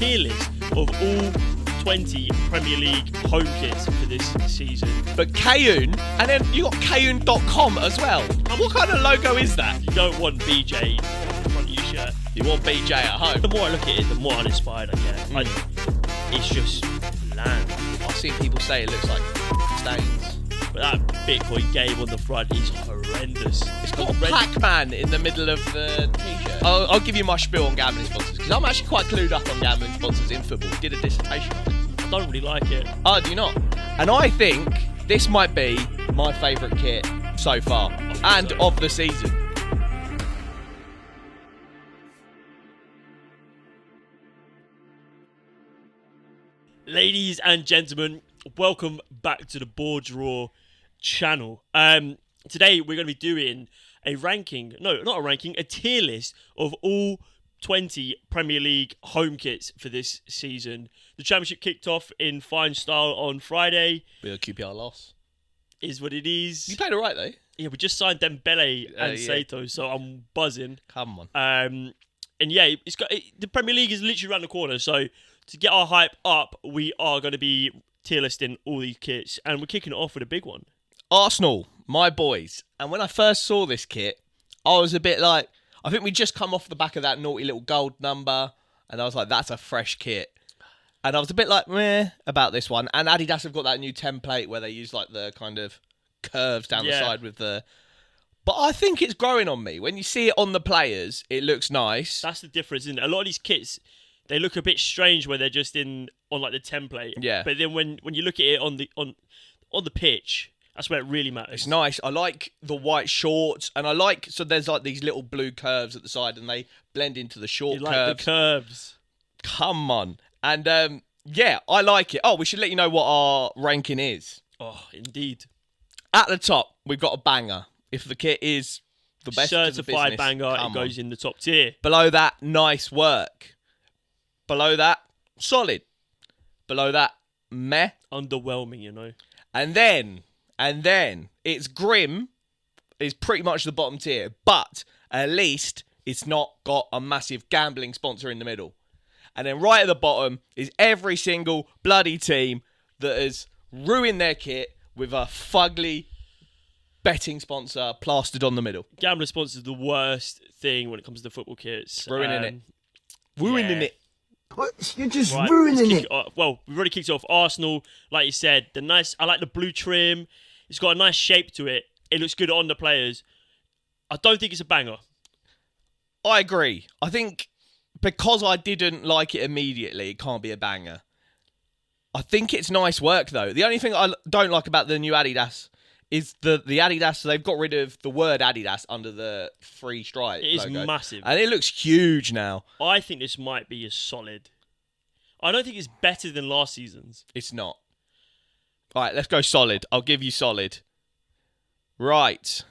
tier list of all 20 Premier League home kits for this season. But Kayun, and then you got Kayun.com as well. And what kind of logo is that? You don't want BJ on the front of your shirt. You want BJ at home. The more I look at it, the more uninspired I get. It's just bland. I've seen people say it looks like stains. But that Bitcoin game on the front is horrendous. It's got a Pac-Man in the middle of the t-shirt. I'll give you my spiel on gambling sponsors, because I'm actually quite clued up on gambling sponsors in football. Did a dissertation on it. I don't really like it. Oh, do you not? And I think this might be my favourite kit so far, and so. Of the season. Ladies and gentlemen, welcome back to the Board Draw channel. Today we're going to be doing a tier list of all 20 Premier League home kits for this season. The Championship kicked off in fine style on Friday. With a QPR loss. Is what it is. You played alright though. Yeah, we just signed Dembele and Sato, so I'm buzzing. Come on. And yeah, the Premier League is literally around the corner, so to get our hype up, we are going to be tier listing all these kits, and we're kicking it off with a big one. Arsenal, my boys. And when I first saw this kit, I was a bit like, I think we just come off the back of that naughty little gold number, and I was like, that's a fresh kit. And I was a bit like, meh, about this one. And Adidas have got that new template where they use like the kind of curves down the side with the... But I think it's growing on me. When you see it on the players, it looks nice. That's the difference, isn't it? A lot of these kits, they look a bit strange when they're just on like the template. Yeah. But then when you look at it on the pitch, that's where it really matters. It's nice. I like the white shorts, and I like, so there's like these little blue curves at the side, and they blend into the short curves. You like the curves. Come on. And yeah, I like it. Oh, we should let you know what our ranking is. Oh, indeed. At the top, we've got a banger. If the kit is the best certified banger, it goes in the top tier. Below that, nice work. Below that, solid. Below that, meh. Underwhelming, you know. And then, it's grim. Is pretty much the bottom tier. But at least it's not got a massive gambling sponsor in the middle. And then right at the bottom is every single bloody team that has ruined their kit with a fugly betting sponsor plastered on the middle. Gambling sponsor is the worst thing when it comes to football kits. Ruining it. Ruining it. What? You're just ruining it. Well, we've already kicked it off. Arsenal, like you said, I like the blue trim. It's got a nice shape to it. It looks good on the players. I don't think it's a banger. I agree. I think because I didn't like it immediately, it can't be a banger. I think it's nice work, though. The only thing I don't like about the new Adidas is the Adidas. So they've got rid of the word Adidas under the three stripe. It is logo. massive. And it looks huge now. I think this might be a solid. I don't think it's better than last season's. It's not. All right, let's go solid. I'll give you solid. Right.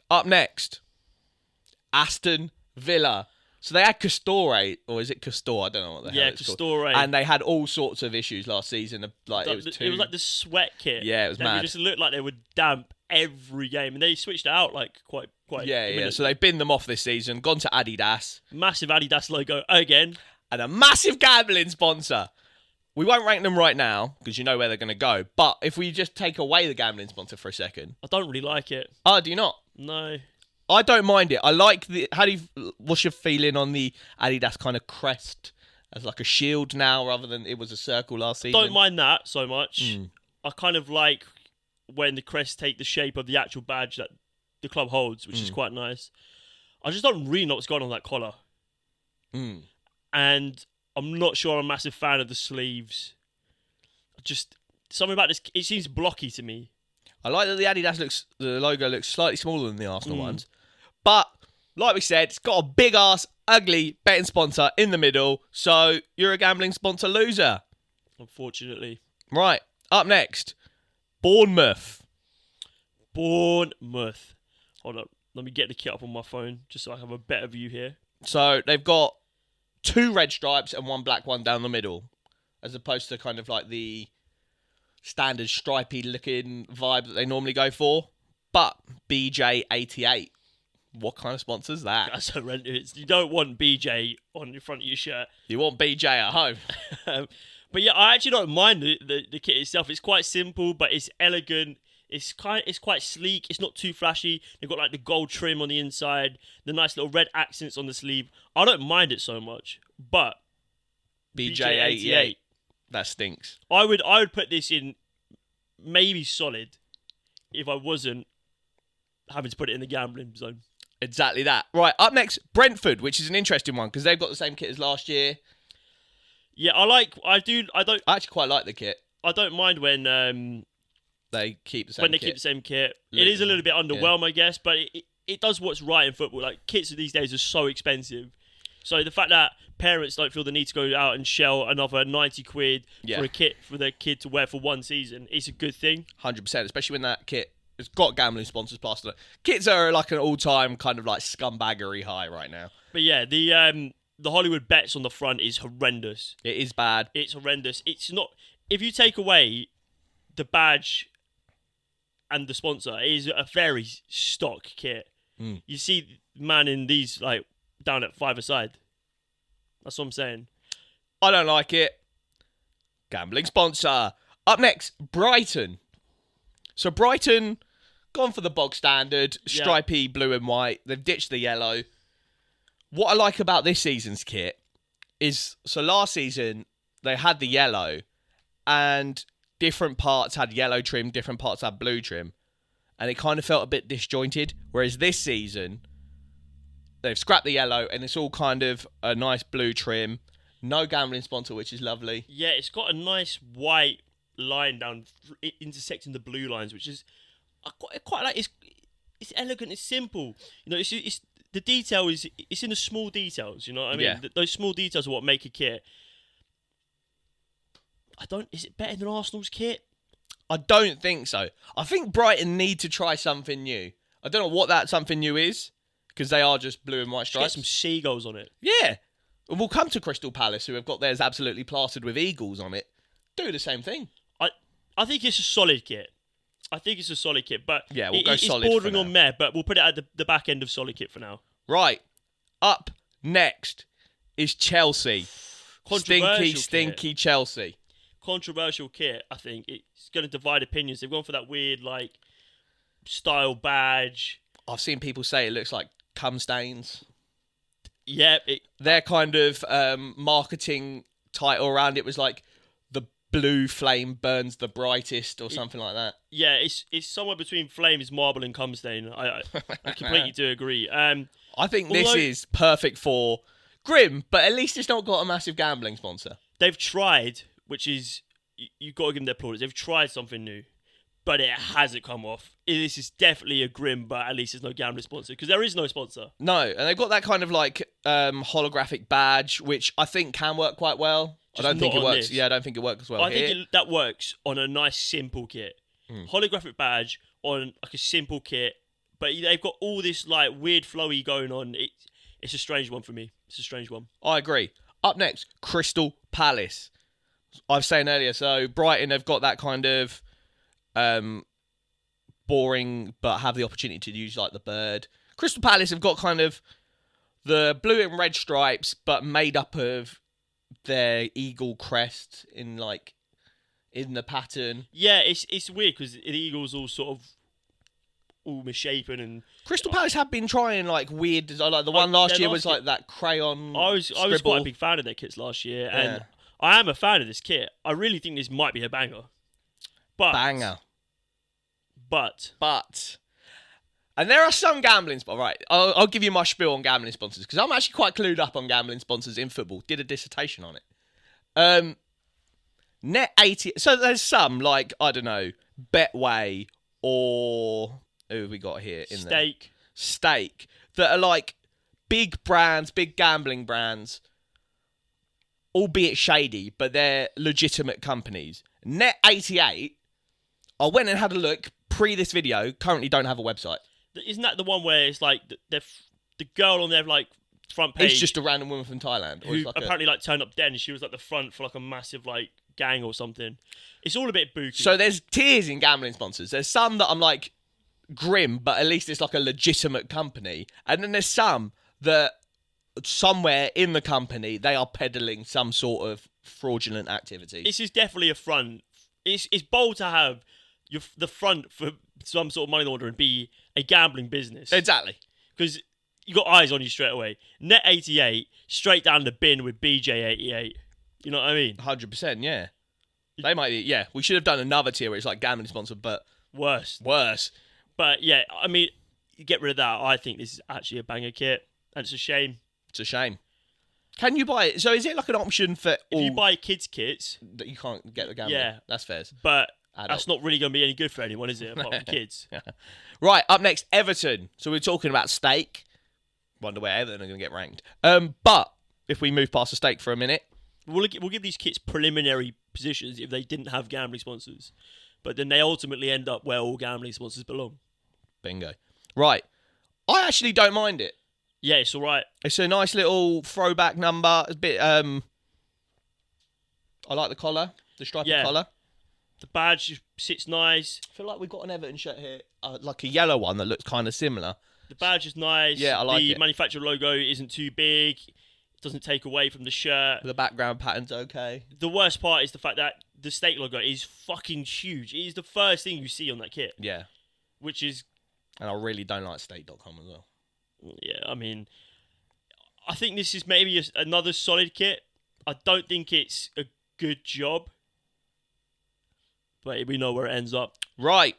Up next, Aston Villa. So they had Castore, or is it Castore? I don't know what the hell it's called. Castore. And they had all sorts of issues last season. It was like the sweat kit. Yeah, it was mad. It just looked like they were damp every game, and they switched it out like quite. Yeah. So they binned them off this season. Gone to Adidas. Massive Adidas logo again, and a massive gambling sponsor. We won't rank them right now because you know where they're going to go. But if we just take away the gambling sponsor for a second, I don't really like it. Oh, do you not? No. I don't mind it. I like what's your feeling on the Adidas kind of crest as like a shield now rather than it was a circle last season? Don't mind that so much. I kind of like when the crests take the shape of the actual badge that the club holds, which is quite nice. I just don't really know what's going on that collar. And I'm not sure I'm a massive fan of the sleeves. Just something about this, it seems blocky to me. I like that the logo looks slightly smaller than the Arsenal ones. But, like we said, it's got a big-ass, ugly betting sponsor in the middle, so you're a gambling sponsor loser. Unfortunately. Right, up next, Bournemouth. Hold on, let me get the kit up on my phone, just so I have a better view here. So, they've got 2 red stripes and 1 black one down the middle, as opposed to kind of like the standard stripy-looking vibe that they normally go for. But BJ88. What kind of sponsor's that? That's horrendous. You don't want BJ on the front of your shirt. You want BJ at home. But yeah, I actually don't mind the kit itself. It's quite simple, but it's elegant. It's quite sleek. It's not too flashy. They've got like the gold trim on the inside, the nice little red accents on the sleeve. I don't mind it so much, but BJ88. That stinks. I would put this in maybe solid if I wasn't having to put it in the gambling zone. Exactly that. Right, up next, Brentford, which is an interesting one because they've got the same kit as last year. Yeah, I actually quite like the kit. I don't mind when they keep the same kit. It is a little bit underwhelmed, I guess, but it does what's right in football. Like, kits these days are so expensive. So the fact that parents don't feel the need to go out and shell another 90 quid for a kit for their kid to wear for one season is a good thing. 100%, especially when that kit has got gambling sponsors past it. Kits are like an all-time kind of like scumbaggery high right now. But yeah, the Hollywood bets on the front is horrendous. It is bad. It's horrendous. It's not... If you take away the badge and the sponsor, it is a very stock kit. You see man in these like down at five-a-side. That's what I'm saying. I don't like it. Gambling sponsor. Up next, Brighton. So Brighton, gone for the bog standard, stripy blue and white. They've ditched the yellow. What I like about this season's kit is, so last season they had the yellow and different parts had yellow trim, different parts had blue trim. And it kind of felt a bit disjointed. Whereas this season, they've scrapped the yellow and it's all kind of a nice blue trim. No gambling sponsor, which is lovely. Yeah, it's got a nice white line down intersecting the blue lines, which is I quite like. It's elegant. It's simple. You know, it's the detail it's in the small details. You know what I mean? Yeah. Those small details are what make a kit. Is it better than Arsenal's kit? I don't think so. I think Brighton need to try something new. I don't know what that something new is, because they are just blue and white stripes. Get some seagulls on it. Yeah. And we'll come to Crystal Palace, who have got theirs absolutely plastered with eagles on it. Do the same thing. I think it's a solid kit. But yeah, we'll go solid. It's bordering on meh, but we'll put it at the back end of solid kit for now. Right. Up next is Chelsea. Stinky Chelsea. Controversial kit, I think. It's going to divide opinions. They've gone for that weird, like, style badge. I've seen people say it looks like cum stains. Yeah. Their kind of marketing title around it was like, the blue flame burns the brightest, or something like that. Yeah, it's somewhere between flames, marble, and cum stain. I completely do agree. I think this is perfect for Grim, but at least it's not got a massive gambling sponsor. They've tried, which is, you've got to give them their plaudits. They've tried something new, but it hasn't come off. This is definitely a Grim, but at least there's no gambling sponsor, because there is no sponsor. No, and they've got that kind of like holographic badge, which I think can work quite well. I don't think it works. Yeah, I don't think it works well. I think that works on a nice simple kit. Holographic badge on like a simple kit, but they've got all this like weird flowy going on. It's a strange one for me. It's a strange one. I agree. Up next, Crystal Palace. I was saying earlier, so Brighton have got that kind of boring, but have the opportunity to use like the bird. Crystal Palace have got kind of the blue and red stripes, but made up of their eagle crest in the pattern. Yeah, it's weird because the eagle's all sort of all misshapen, and Crystal Palace have been trying like weird design. Like the one last year was like that crayon. I was quite a big fan of their kits last year, and I am a fan of this kit. I really think this might be a banger. But. And there are some gambling sponsors. Right, I'll give you my spiel on gambling sponsors, because I'm actually quite clued up on gambling sponsors in football. Did a dissertation on it. Net 80. So there's some, like, I don't know, Betway or... Who have we got here? Stake. That are like big brands, big gambling brands, albeit shady, but they're legitimate companies. Net 88, I went and had a look pre this video, currently don't have a website. Isn't that the one where it's like the girl on their like front page? It's just a random woman from Thailand. Who like apparently like turned up dead, and she was like the front for like a massive like gang or something. It's all a bit booky. So there's tiers in gambling sponsors. There's some that I'm like, grim, but at least it's like a legitimate company. And then there's some that somewhere in the company they are peddling some sort of fraudulent activity. This is definitely a front. It's bold to have the front for some sort of money laundering be a gambling business. Exactly. Because you got eyes on you straight away. Net 88, straight down the bin with BJ 88. You know what I mean? 100%, yeah. They might be, yeah. We should have done another tier where it's like gambling sponsored, but Worse. But yeah, I mean, you get rid of that. I think this is actually a banger kit, and it's a shame. It's a shame. Can you buy it? So is it like an option for all... If you buy kids' kits... That you can't get the gambling? Yeah. That's fair. But that's not really going to be any good for anyone, is it? Apart from kids. Right, up next, Everton. So we're talking about stake. Wonder where Everton are going to get ranked. But if we move past the stake for a minute... We'll give these kits preliminary positions if they didn't have gambling sponsors. But then they ultimately end up where all gambling sponsors belong. Bingo. Right. I actually don't mind it. Yeah, it's all right. It's a nice little throwback number. It's a bit, I like the collar, the striped collar. The badge sits nice. I feel like we've got an Everton shirt here, like a yellow one that looks kind of similar. The badge is nice. Yeah, I like it. The manufacturer logo isn't too big. It doesn't take away from the shirt. The background pattern's okay. The worst part is the fact that the stake logo is fucking huge. It is the first thing you see on that kit. Yeah. Which is... And I really don't like stake.com as well. Yeah, I mean... I think this is maybe another solid kit. I don't think it's a good job. But we know where it ends up. Right.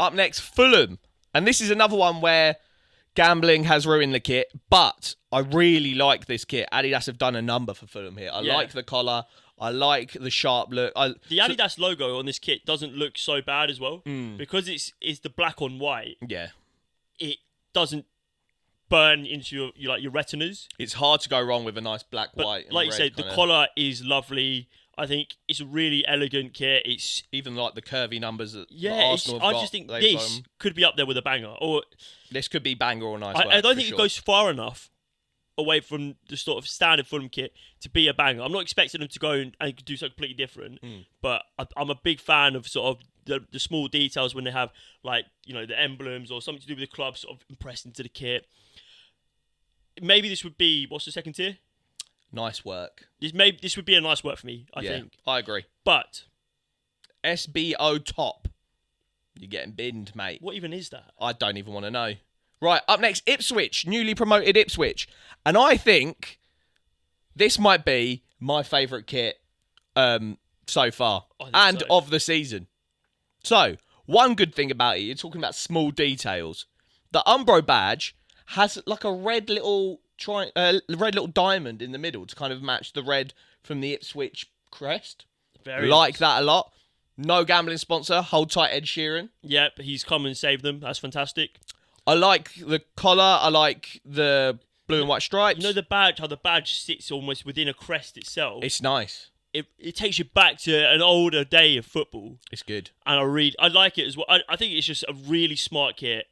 Up next, Fulham. And this is another one where gambling has ruined the kit, but I really like this kit. Adidas have done a number for Fulham here. I like the collar. I like the sharp look. The Adidas logo on this kit doesn't look so bad as well. Because it's the black on white. Yeah. It doesn't burn into your retinas. It's hard to go wrong with a nice black, but white, and like you red said, the collar is lovely. I think it's a really elegant kit. It's even like the curvy numbers that Arsenal have got. I just think this could be up there with a banger. Or this could be banger or nice. I don't think it goes far enough away from the sort of standard Fulham kit to be a banger. I'm not expecting them to go and do something completely different, but I'm a big fan of sort of the small details when they have like the emblems or something to do with the club sort of impressed into the kit. Maybe this would be what's the second tier? Nice work. This would be a nice work for me, I think. I agree. But SBO top. You're getting binned, mate. What even is that? I don't even want to know. Right, up next, Ipswich. Newly promoted Ipswich. And I think this might be my favourite kit so far. And of the season. So, one good thing about it, you're talking about small details. The Umbro badge has like a red little diamond in the middle to kind of match the red from the Ipswich crest. Very like that a lot. No gambling sponsor. Hold tight, Ed Sheeran. Yep, he's come and saved them. That's fantastic. I like the collar. I like the blue and white stripes. You know the badge, how the badge sits almost within a crest itself. It's nice. It takes you back to an older day of football. It's good. And I like it as well. I think it's just a really smart kit.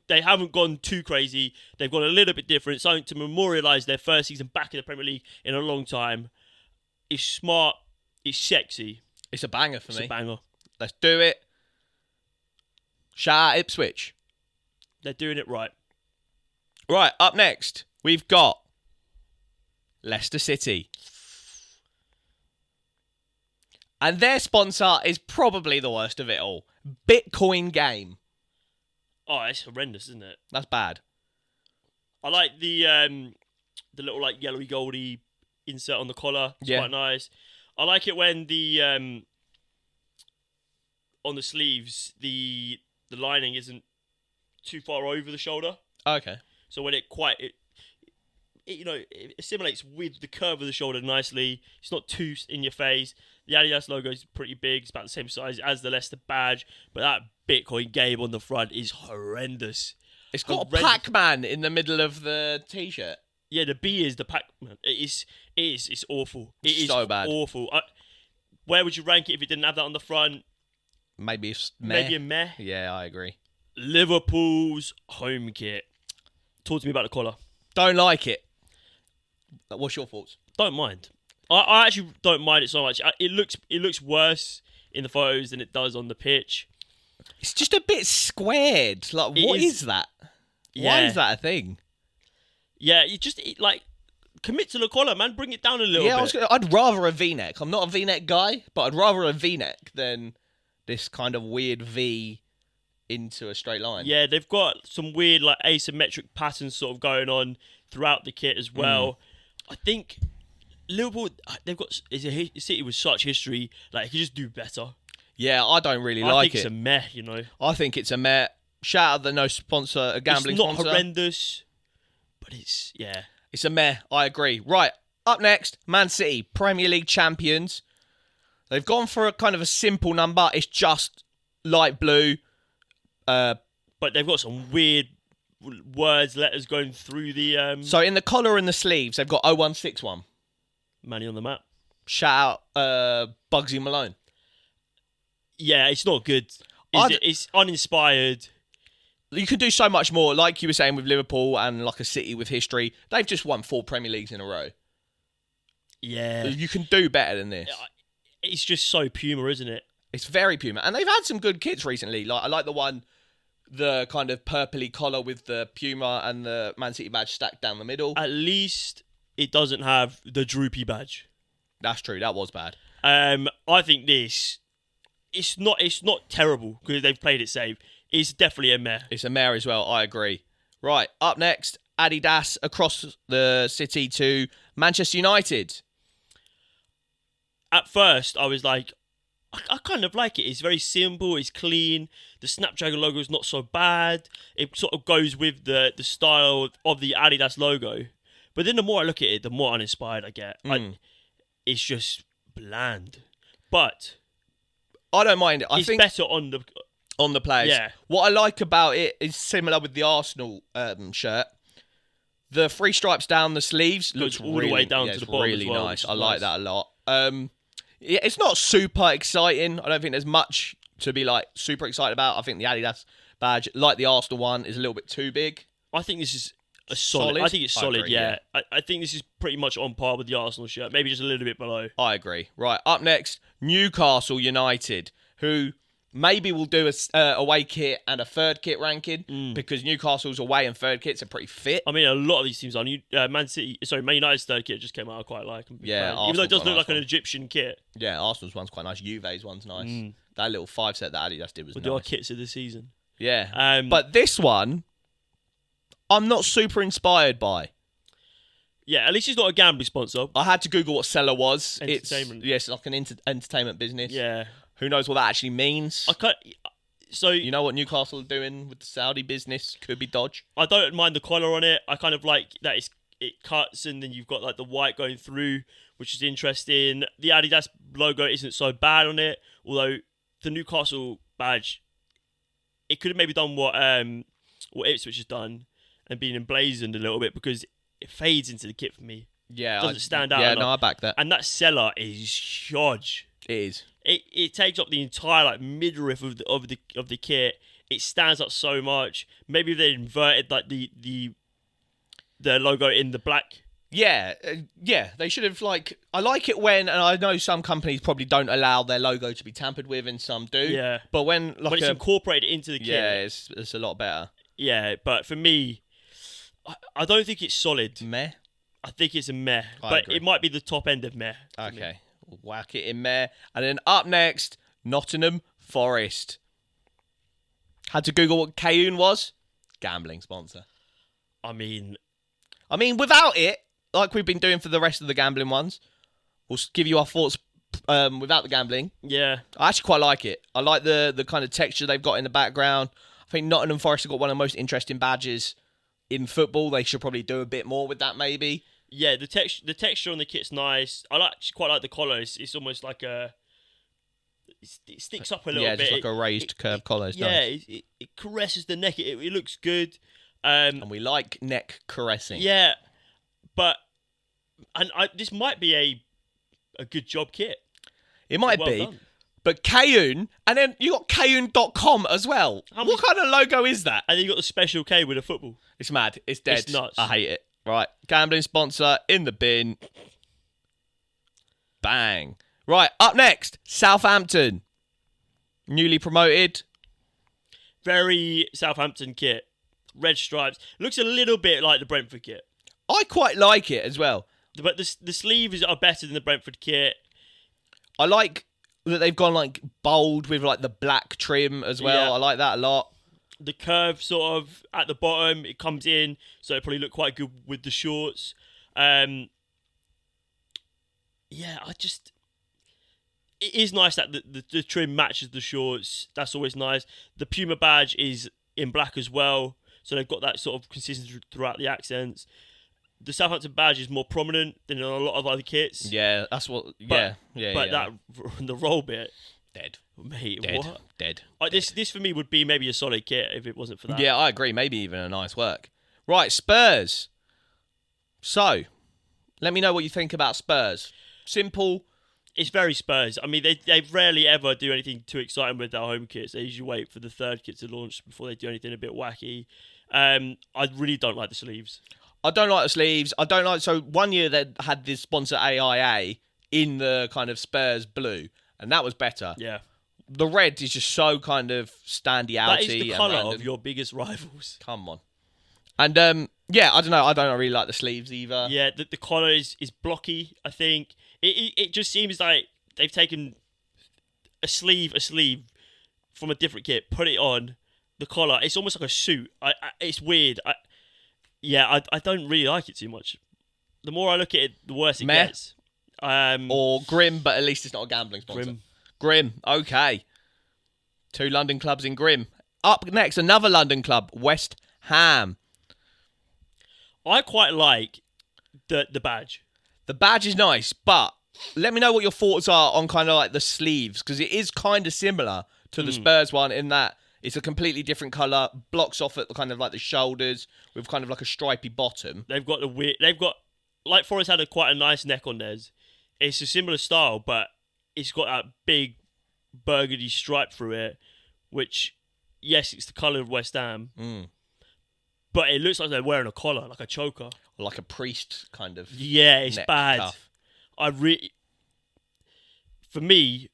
They haven't gone too crazy. They've gone a little bit different. Something to memorialise their first season back in the Premier League in a long time. It's smart. It's sexy. It's a banger for me. It's a banger. Let's do it. Shout out Ipswich. They're doing it right. Right, up next, we've got Leicester City. And their sponsor is probably the worst of it all. Bitcoin Game. Oh, it's horrendous, isn't it? That's bad. I like the little like yellowy goldy insert on the collar. It's quite nice. I like it when the on the sleeves the lining isn't too far over the shoulder. Okay. So when it assimilates with the curve of the shoulder nicely. It's not too in your face. The Adidas logo is pretty big. It's about the same size as the Leicester badge. But that Bitcoin Game on the front is horrendous. It's got a Pac-Man in the middle of the t-shirt. Yeah, the B is the Pac-Man. It's awful. It is so bad. Awful. Where would you rank it if it didn't have that on the front? Maybe a meh. Yeah, I agree. Liverpool's home kit. Talk to me about the collar. Don't like it. What's your thoughts? Don't mind. I actually don't mind it so much. It looks worse in the photos than it does on the pitch. It's just a bit squared. Like, what is that? Yeah. Why is that a thing? Yeah, you just like commit to the collar, man. Bring it down a little bit. I'd rather a V-neck. I'm not a V-neck guy, but I'd rather a V-neck than this kind of weird V into a straight line. Yeah, they've got some weird like asymmetric patterns sort of going on throughout the kit as well. I think Liverpool, they've got a city with such history. Like, they could just do better. Yeah, I don't really I like think it's a meh, you know. I think it's a meh. Shout out the no sponsor, a gambling sponsor. It's not horrendous, but it's It's a meh. I agree. Right, up next, Man City, Premier League champions. They've gone for a kind of a simple number. It's just light blue. But they've got some weird letters going through the... So in the collar and the sleeves, they've got 0161. Money on the map. Shout out Bugsy Malone. Yeah, it's not good. It's uninspired. You can do so much more. Like you were saying with Liverpool and like a City with history, they've just won 4 Premier Leagues in a row. Yeah. You can do better than this. It's just so Puma, isn't it? It's very Puma. And they've had some good kits recently. Like I like the kind of purpley collar with the Puma and the Man City badge stacked down the middle. At least it doesn't have the droopy badge. That's true. That was bad. I think this... It's not terrible because they've played it safe. It's definitely a meh. It's a meh as well. I agree. Right, up next, Adidas across the city to Manchester United. At first, I was like, I kind of like it. It's very simple. It's clean. The Snapdragon logo is not so bad. It sort of goes with the style of the Adidas logo. But then the more I look at it, the more uninspired I get. It's just bland. But I don't mind it. I think think it's better on the players. Yeah. What I like about it is similar with the Arsenal shirt. The 3 stripes down the sleeves looks all the way down to the bottom really as well, nice. I like that a lot. Yeah, it's not super exciting. I don't think there's much to be like super excited about. I think the Adidas badge, like the Arsenal one, is a little bit too big. I think this is a solid. I think it's solid. agree, yeah. I think this is pretty much on par with the Arsenal shirt. Maybe just a little bit below. I agree. Right, up next, Newcastle United, who maybe will do a away kit and a third kit ranking because Newcastle's away and third kits are pretty fit. I mean, a lot of these teams are. Man United's third kit just came out. I quite like. Yeah, even though it does look like an Egyptian kit. Yeah, Arsenal's one's quite nice. Juve's one's nice. That little 5 set that Adidas did was nice. The our kits of the season. Yeah, but this one, I'm not super inspired by. Yeah, at least it's not a gambling sponsor. I had to Google what seller was. Entertainment. It's like an entertainment business. Yeah. Who knows what that actually means? So you know what Newcastle are doing with the Saudi business? Could be dodge. I don't mind the collar on it. I kind of like that it cuts and then you've got like the white going through, which is interesting. The Adidas logo isn't so bad on it, although the Newcastle badge, it could have maybe done what Ipswich has done and been emblazoned a little bit because it fades into the kit for me. Yeah, it doesn't stand out. Yeah, enough. no, I back that. And that seller is hodge. It is. It takes up the entire like midriff of the kit. It stands up so much. Maybe if they inverted like the logo in the black. Yeah, they should have like. I like it when, and I know some companies probably don't allow their logo to be tampered with, and some do. Yeah, but when it's incorporated into the kit, yeah, it's a lot better. Yeah, but for me, I don't think it's solid. Meh. I think it's a meh, I but agree. it might be the top end of meh. Okay, we'll whack it in meh, and then up next, Nottingham Forest. Had to Google what Kayun was. Gambling sponsor. I mean, without it, like we've been doing for the rest of the gambling ones, we'll give you our thoughts without the gambling. Yeah. I actually quite like it. I like the kind of texture they've got in the background. I think Nottingham Forest have got one of the most interesting badges in football. They should probably do a bit more with that, maybe. Yeah, the texture on the kit's nice. I actually quite like the collar. It's almost like it sticks up a little bit. Yeah, just like a raised curved collar. It's nice. It caresses the neck. It looks good. And we like neck caressing. Yeah, but this might be a good job kit. It might well be. Done. But Kayun, and then you got Kayun.com as well. What kind of logo is that? And then you got the special K with a football. It's mad. It's dead. It's nuts. I hate it. Right, gambling sponsor in the bin. Bang. Right, up next, Southampton. Newly promoted. Very Southampton kit. Red stripes. Looks a little bit like the Brentford kit. I quite like it as well. But the sleeves are better than the Brentford kit. I like that they've gone like bold with like the black trim as well. Yeah. I like that a lot. The curve sort of at the bottom, it comes in, so it probably look quite good with the shorts. It is nice that the trim matches the shorts. That's always nice. The Puma badge is in black as well, so they've got that sort of consistency throughout the accents. The Southampton badge is more prominent than in a lot of other kits. Yeah, that's what. But yeah. the roll bit, Dead. mate, Dead. what? Dead. This for me would be maybe a solid kit if it wasn't for that. Yeah, I agree. Maybe even a nice work. Right, Spurs. So, let me know what you think about Spurs. Simple. It's very Spurs. I mean, they rarely ever do anything too exciting with their home kits. They usually wait for the third kit to launch before they do anything a bit wacky. I really don't like the sleeves. I don't like the sleeves. I don't like... So, one year they had this sponsor AIA in the kind of Spurs blue, and that was better. Yeah. The red is just so kind of standy-outy. That is the colour random. of your biggest rivals. Come on. And, I don't know. I don't really like the sleeves either. Yeah, the collar is blocky, I think. It just seems like they've taken a sleeve from a different kit, put it on, the collar. It's almost like a suit. It's weird. I don't really like it too much. The more I look at it, the worse it Meh. gets. Or Grim, but at least it's not a gambling sponsor. Grim. Okay. 2 London clubs in Grim. Up next, another London club, West Ham. I quite like the badge. The badge is nice, but let me know what your thoughts are on kind of like the sleeves, because it is kind of similar to the Spurs one in that it's a completely different colour, blocks off at the kind of like the shoulders with kind of like a stripy bottom. They've got like Forest had quite a nice neck on theirs. It's a similar style, but it's got that big burgundy stripe through it, which, yes, it's the colour of West Ham, but it looks like they're wearing a collar, like a choker. Or like a priest kind of. Yeah, it's neck bad. cuff. For me,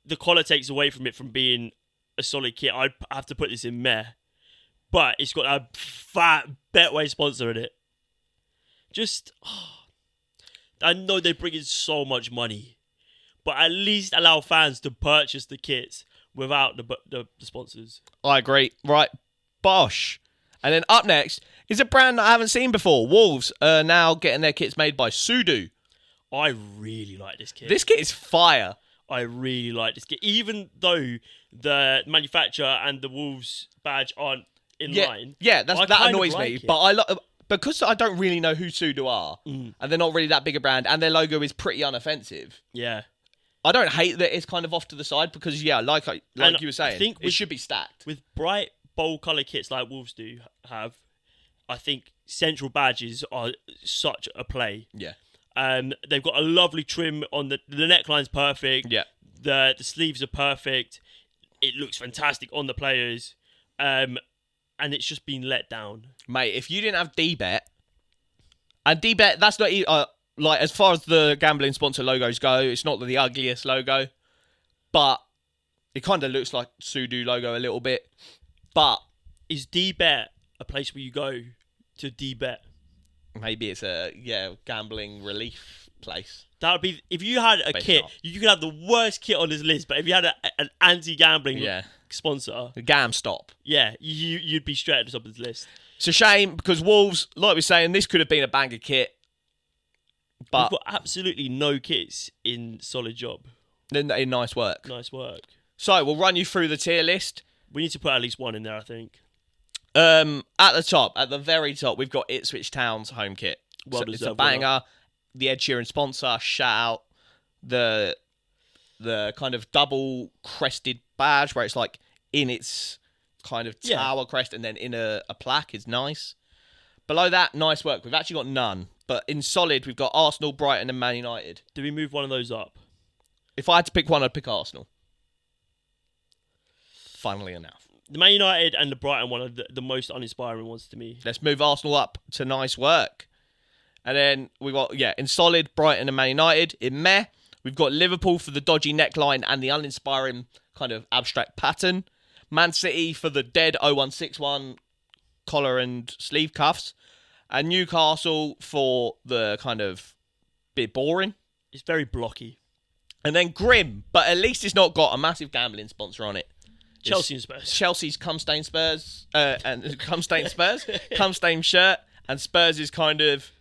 the collar takes away from it from being a solid kit. I have to put this in meh, but it's got a fat Betway sponsor in it. I know they bring in so much money, but at least allow fans to purchase the kits without the sponsors. I agree. Right, Bosch. And then up next is a brand that I haven't seen before. Wolves are now getting their kits made by Sudo. I really like this kit. This kit is fire. I really like this kit. Even though the manufacturer and the Wolves badge aren't in line. Yeah, that annoys like me. it. But because I don't really know who Sudo are, and they're not really that big a brand, and their logo is pretty unoffensive. Yeah. I don't hate that it's kind of off to the side because, like you were saying, I think it should be stacked. With bright, bold colour kits like Wolves do have, I think central badges are such a play. Yeah. They've got a lovely trim on the neckline's perfect. Yeah. The sleeves are perfect. It looks fantastic on the players. And it's just been let down. Mate, if you didn't have D-Bet, and D-Bet, that's not like as far as the gambling sponsor logos go, it's not the ugliest logo, but it kind of looks like Sudo logo a little bit. But is D-Bet a place where you go to D-Bet? Maybe it's a gambling relief place. That would be if you had a kit. Not. You could have the worst kit on this list, but if you had an anti-gambling sponsor, The Gam Stop. yeah, you'd be straight at the top of the list. It's a shame because Wolves, like we're saying, this could have been a banger kit, but We've got absolutely no kits in solid job. then in nice work. Nice work. So we'll run you through the tier list. We need to put at least one in there, I think. At the very top, we've got Ipswich Town's home kit. Well It's a deserved banger. The Ed Sheeran sponsor, shout out. The kind of double crested badge where it's like in its kind of tower crest and then in a plaque is nice. Below that, nice work. We've actually got none. But in solid, we've got Arsenal, Brighton and Man United. Do we move one of those up? If I had to pick one, I'd pick Arsenal. Funnily enough. The Man United and the Brighton one are the most uninspiring ones to me. Let's move Arsenal up to nice work. And then we've got, in solid, Brighton and Man United. In meh, we've got Liverpool for the dodgy neckline and the uninspiring kind of abstract pattern. Man City for the dead 0161 collar and sleeve cuffs. And Newcastle for the kind of bit boring. It's very blocky. And then Grim, but at least it's not got a massive gambling sponsor on it. Chelsea and Spurs. Chelsea's Cum Stain Spurs, and Cum Stain Spurs, Cum Stain shirt, and Spurs is kind of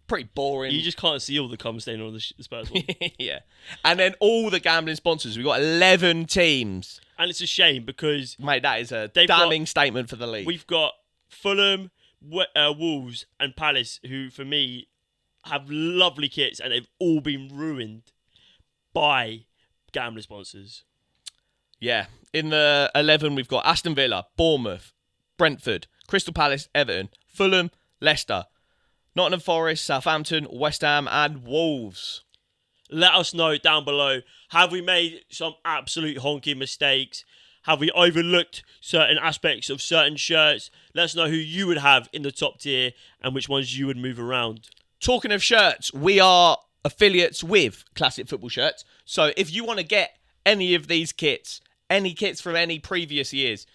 pretty boring. You just can't see all the cum stain on the Spurs one. Yeah. And then all the gambling sponsors. We've got 11 teams. And it's a shame because... Mate, that is a damning statement for the league. We've got Fulham, Wolves and Palace, who, for me, have lovely kits and they've all been ruined by gambling sponsors. Yeah. In the 11, we've got Aston Villa, Bournemouth, Brentford, Crystal Palace, Everton, Fulham, Leicester, Nottingham Forest, Southampton, West Ham and Wolves. Let us know down below. Have we made some absolute honking mistakes? Have we overlooked certain aspects of certain shirts? Let us know who you would have in the top tier and which ones you would move around. Talking of shirts, we are affiliates with Classic Football Shirts. So if you want to get any of these kits, any kits from any previous years,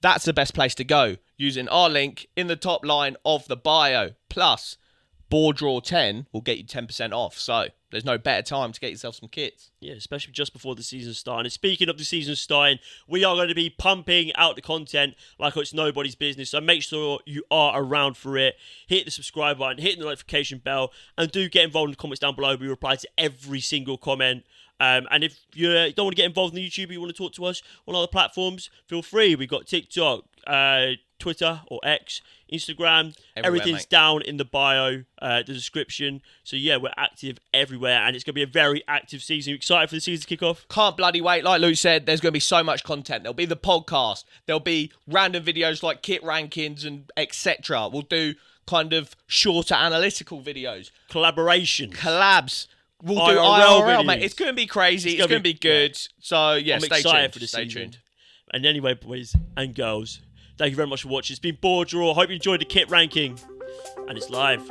that's the best place to go. Using our link in the top line of the bio. Plus, Board Draw 10 will get you 10% off. So there's no better time to get yourself some kits. Yeah, especially just before the season's starting. And speaking of the season starting, we are going to be pumping out the content like it's nobody's business. So make sure you are around for it. Hit the subscribe button, hit the notification bell, and do get involved in the comments down below. We reply to every single comment. And if you don't want to get involved in the YouTube, you want to talk to us on other platforms, feel free. We've got TikTok, Twitter or X, Instagram. Everything's mate. down in the bio, the description. So yeah, we're active everywhere and it's going to be a very active season. You excited for the season to kick off? Can't bloody wait. Like Luke said, there's going to be so much content. There'll be the podcast. There'll be random videos like kit rankings and etc. We'll do kind of shorter analytical videos. Collaboration. Collabs. We'll do IRL IRL, videos. mate. It's going to be crazy. It's going to be good. Yeah. So yeah, I'm stay excited tuned. for the Stay season. tuned. And anyway, boys and girls, thank you very much for watching. It's been Board Draw. Hope you enjoyed the kit ranking. And it's live.